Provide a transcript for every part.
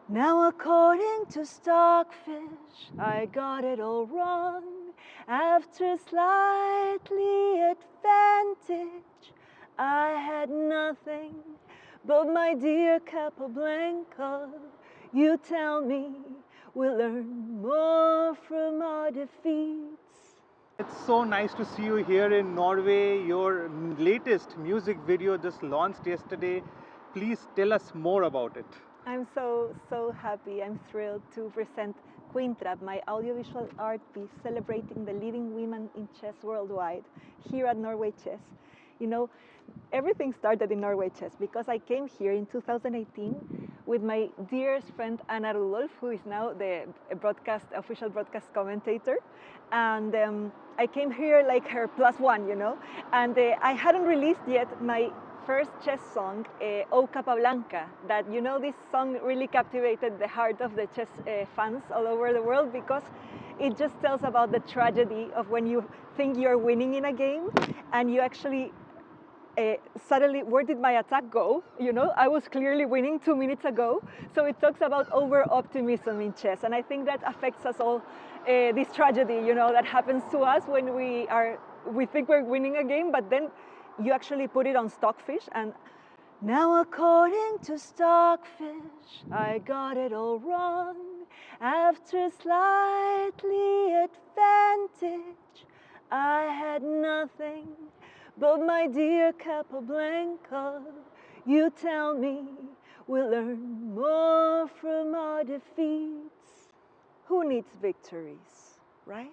Now according to Stockfish, I got it all wrong. After slightly advantage, I had nothing but my dear Capablanca. You tell me we'll learn more from our defeats. It's so nice to see you here in Norway. Your latest music video just launched yesterday. Please tell us more about it. I'm so happy. I'm thrilled to present Queen Trap, my audiovisual art piece celebrating the leading women in chess worldwide here at Norway Chess. You know, everything started in Norway Chess because I came here in 2018 with my dearest friend Anna Rudolph, who is now the official broadcast commentator. And I came here like her plus one, and I hadn't released yet my first chess song, O Capablanca, that this song really captivated the heart of the chess fans all over the world because it just tells about the tragedy of when you think you're winning in a game and you actually suddenly, where did my attack go? I was clearly winning 2 minutes ago. So it talks about over-optimism in chess. And I think that affects us all, this tragedy, that happens to us when we think we're winning a game, but then you actually put it on Stockfish. And now according to Stockfish, I got it all wrong. After slightly advantage, I had nothing but my dear Capablanca. You tell me we'll learn more from our defeats. Who needs victories, right?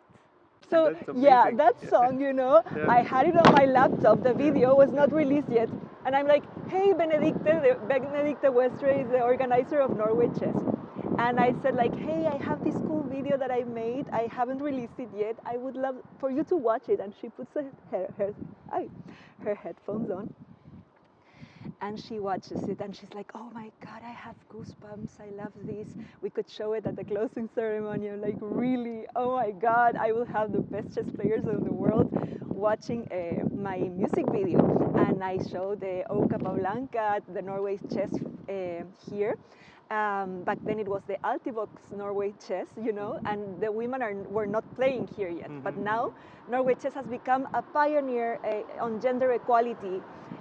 So That's yeah, amazing. that song, Yeah. I had it on my laptop. The video was not released yet. And I'm like, hey, Benedicte Westre is the organizer of Norway Chess. And I said like, hey, I have this cool video that I made. I haven't released it yet. I would love for you to watch it. And she puts her headphones on. And she watches it and she's like, oh my God, I have goosebumps. I love this. We could show it at the closing ceremony. I'm like, really? Oh my God, I will have the best chess players in the world watching my music video. And I showed the O Capablanca at the Norway Chess here. Back then it was the Altibox Norway Chess, and the women were not playing here yet. But now Norway Chess has become a pioneer on gender equality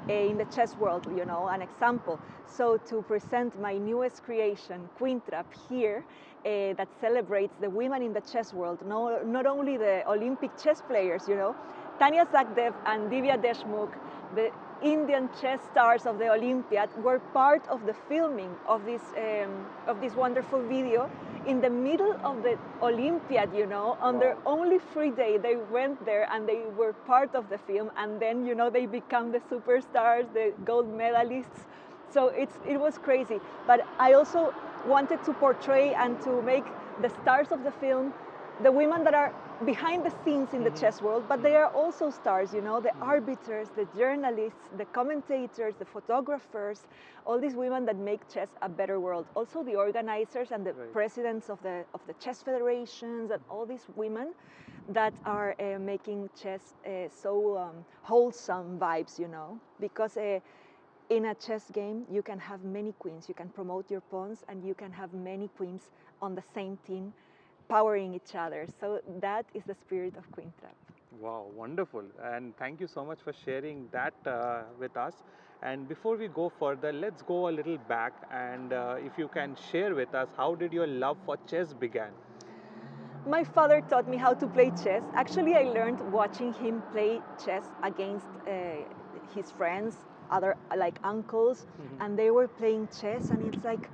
in the chess world, an example. So to present my newest creation, Queen Trap, here, that celebrates the women in the chess world, not only the Olympic chess players, Tanya Sakdev and Divya Deshmukh, the Indian chess stars of the Olympiad, were part of the filming of this wonderful video in the middle of the Olympiad, on their only free day. They went there and they were part of the film, and then, they become the superstars, the gold medalists. So it was crazy. But I also wanted to portray and to make the stars of the film the women that are behind the scenes in the chess world, but they are also stars, the arbiters, the journalists, the commentators, the photographers, all these women that make chess a better world. Also the organizers and the presidents of the chess federations and all these women that are making chess so wholesome vibes, because in a chess game, you can have many queens. You can promote your pawns and you can have many queens on the same team powering each other. So that is the spirit of Queen Trap. Wow, wonderful. And thank you so much for sharing that with us. And before we go further, let's go a little back. And if you can share with us, how did your love for chess began? My father taught me how to play chess. Actually, I learned watching him play chess against his friends, other like uncles, and they were playing chess, and it's like,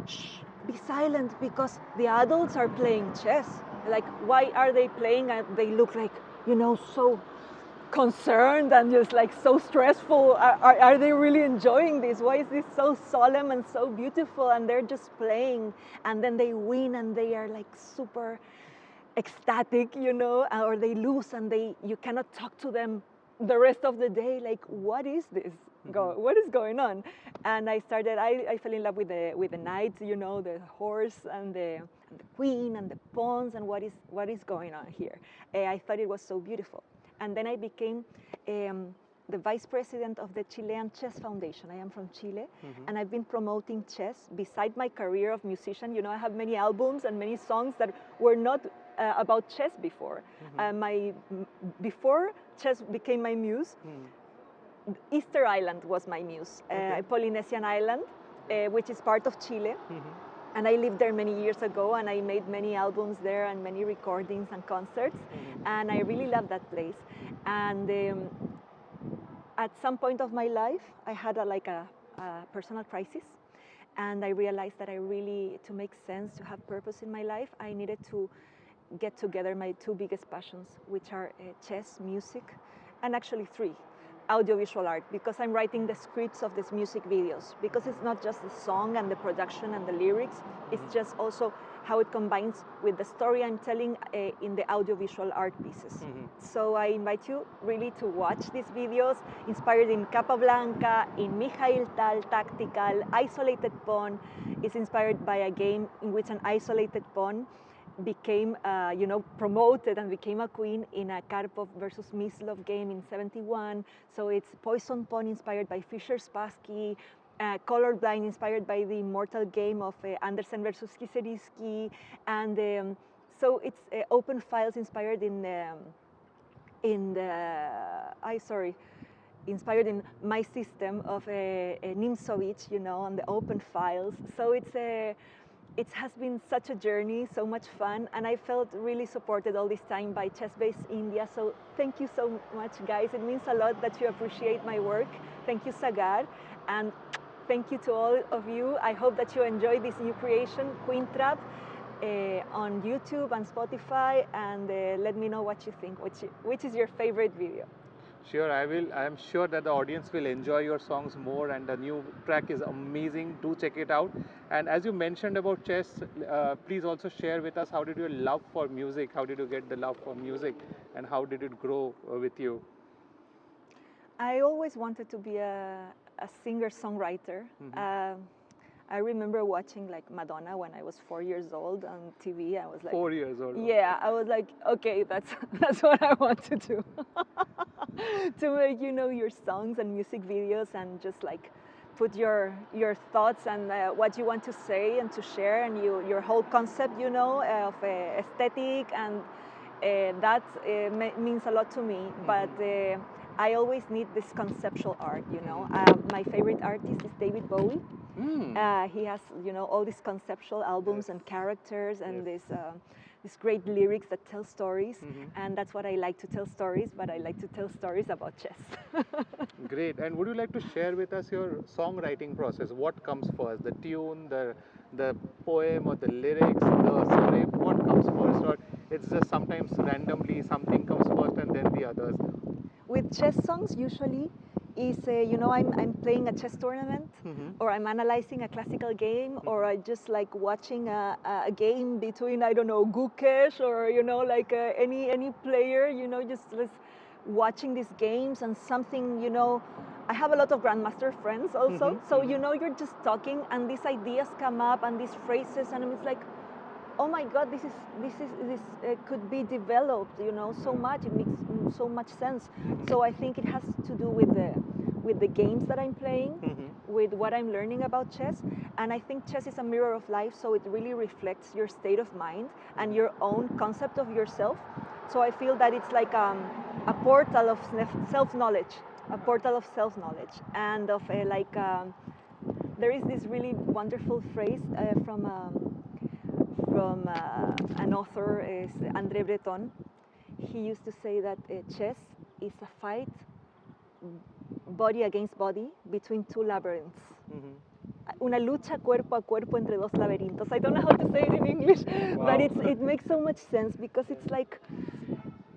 shh, be silent, because the adults are playing chess. Like, why are they playing? And they look like, so concerned and just like so stressful. Are they really enjoying this? Why is this so solemn and so beautiful? And they're just playing, and then they win and they are like super ecstatic, or they lose and you cannot talk to them the rest of the day. Like, what is this? What is going on? And I fell in love with the knight, the horse and the queen and the pawns, and what is going on here. I thought it was so beautiful. And then I became the vice president of the Chilean Chess Foundation. I am from Chile, and I've been promoting chess beside my career of musician. You know, I have many albums and many songs that were not about chess before. Before chess became my muse, Easter Island was my muse, Polynesian island, which is part of Chile. And I lived there many years ago, and I made many albums there and many recordings and concerts, and I really love that place. And at some point of my life, I had a personal crisis, and I realized that to make sense, to have purpose in my life, I needed to get together my two biggest passions, which are chess, music, and actually three. Audiovisual art, because I'm writing the scripts of these music videos, because it's not just the song and the production and the lyrics, it's just also how it combines with the story I'm telling in the audiovisual art pieces. So I invite you really to watch these videos, inspired in Capablanca, in Mikhail Tal, Tactical, Isolated Pawn is inspired by a game in which an isolated pawn became, promoted and became a queen in a Karpov versus Mislov game in '71. So it's Poison Pawn inspired by Fischer-Spassky, Colorblind inspired by the immortal game of Andersen versus Kiserisky, and so it's open files inspired inspired in my system of Nimzovich, on the open files. So it has been such a journey, so much fun, and I felt really supported all this time by ChessBase India. So thank you so much, guys. It means a lot that you appreciate my work. Thank you, Sagar, and thank you to all of you. I hope that you enjoy this new creation, Queen Trap, on YouTube and Spotify, and let me know what you think. Which is your favorite video? Sure, I will. I am sure that the audience will enjoy your songs more, and the new track is amazing. Do check it out. And as you mentioned about chess, please also share with us, how did your love for music, how did you get the love for music, and how did it grow with you? I always wanted to be a singer-songwriter. I remember watching like Madonna when I was 4 years old on TV. I was like 4 years old. Yeah, I was like, okay, that's what I want to do. To make your songs and music videos, and just like put your thoughts and what you want to say and to share, and your whole concept of aesthetic, and that means a lot to me. But I always need this conceptual art. My favorite artist is David Bowie. He has all these conceptual albums and characters, and these great lyrics that tell stories, and that's what I like to tell stories, but I like to tell stories about chess. Great. And would you like to share with us your songwriting process? What comes first, the tune, the poem, or the lyrics, the script? What comes first? Or it's just sometimes randomly something comes first and then the others? With chess songs, usually is I'm playing a chess tournament, or I'm analyzing a classical game, or I just like watching a game between, I don't know, Gukesh, or any player, just watching these games, and something, I have a lot of grandmaster friends also, so you're just talking, and these ideas come up, and these phrases, and it's like, oh my God, this could be developed, so much. It makes so much sense. So I think it has to do with the games that I'm playing, with what I'm learning about chess. And I think chess is a mirror of life, so it really reflects your state of mind and your own concept of yourself. So I feel that it's like a portal of self-knowledge, and of there is this really wonderful phrase from an author, is André Breton. He used to say that chess is a fight, body against body, between two labyrinths. Una lucha cuerpo a cuerpo entre dos laberintos. I don't know how to say it in English, but it makes so much sense, because it's like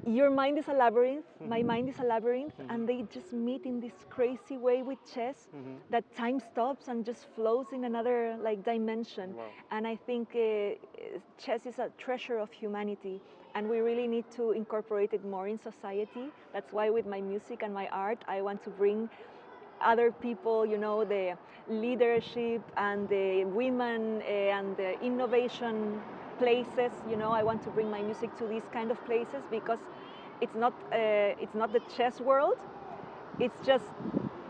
your mind is a labyrinth, my mind is a labyrinth, and they just meet in this crazy way with chess, that time stops and just flows in another dimension. And I think chess is a treasure of humanity, and we really need to incorporate it more in society. That's why with my music and my art, I want to bring other people, the leadership and the women and the innovation places. I want to bring my music to these kind of places, because it's not the chess world, it's just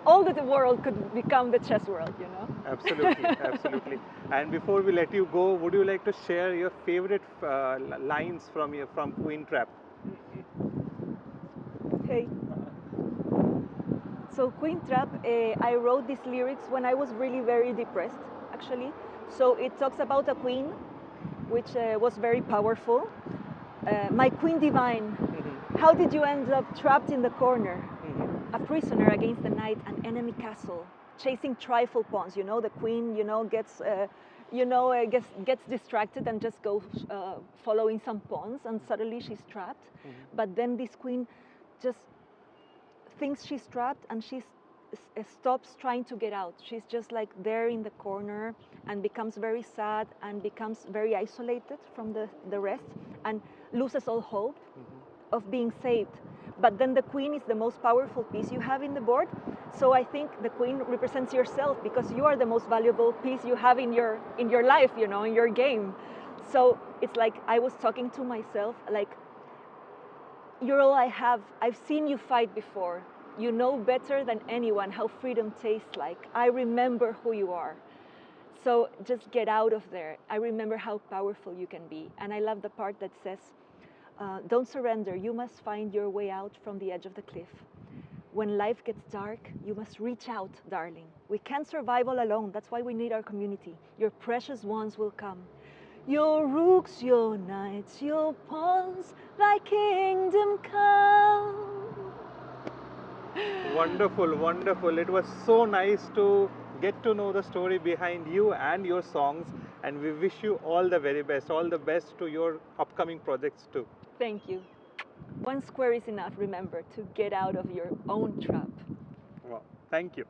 all that the world could become the chess world, you know? Absolutely, absolutely. And before we let you go, would you like to share your favorite lines from Queen Trap? Hey. So Queen Trap, I wrote these lyrics when I was really very depressed, actually. So it talks about a queen, which was very powerful. My queen divine, how did you end up trapped in the corner? A prisoner against the night, an enemy castle, chasing trifle pawns. You know, the queen, gets distracted and just goes following some pawns, and suddenly she's trapped. But then this queen just thinks she's trapped, and she stops trying to get out. She's just like there in the corner and becomes very sad and becomes very isolated from the rest and loses all hope of being saved. But then the queen is the most powerful piece you have in the board. So I think the queen represents yourself, because you are the most valuable piece you have in your life, you know, in your game. So it's like I was talking to myself, like, you're all I have. I've seen you fight before. You know better than anyone how freedom tastes like. I remember who you are. So just get out of there. I remember how powerful you can be. And I love the part that says, don't surrender. You must find your way out from the edge of the cliff. When life gets dark, you must reach out, darling. We can't survive all alone. That's why we need our community. Your precious ones will come. Your rooks, your knights, your pawns, thy kingdom come. Wonderful, wonderful. It was so nice to get to know the story behind you and your songs, and we wish you all the very best. All the best to your upcoming projects too. Thank you. One square is enough, remember, to get out of your own trap. Wow. Thank you.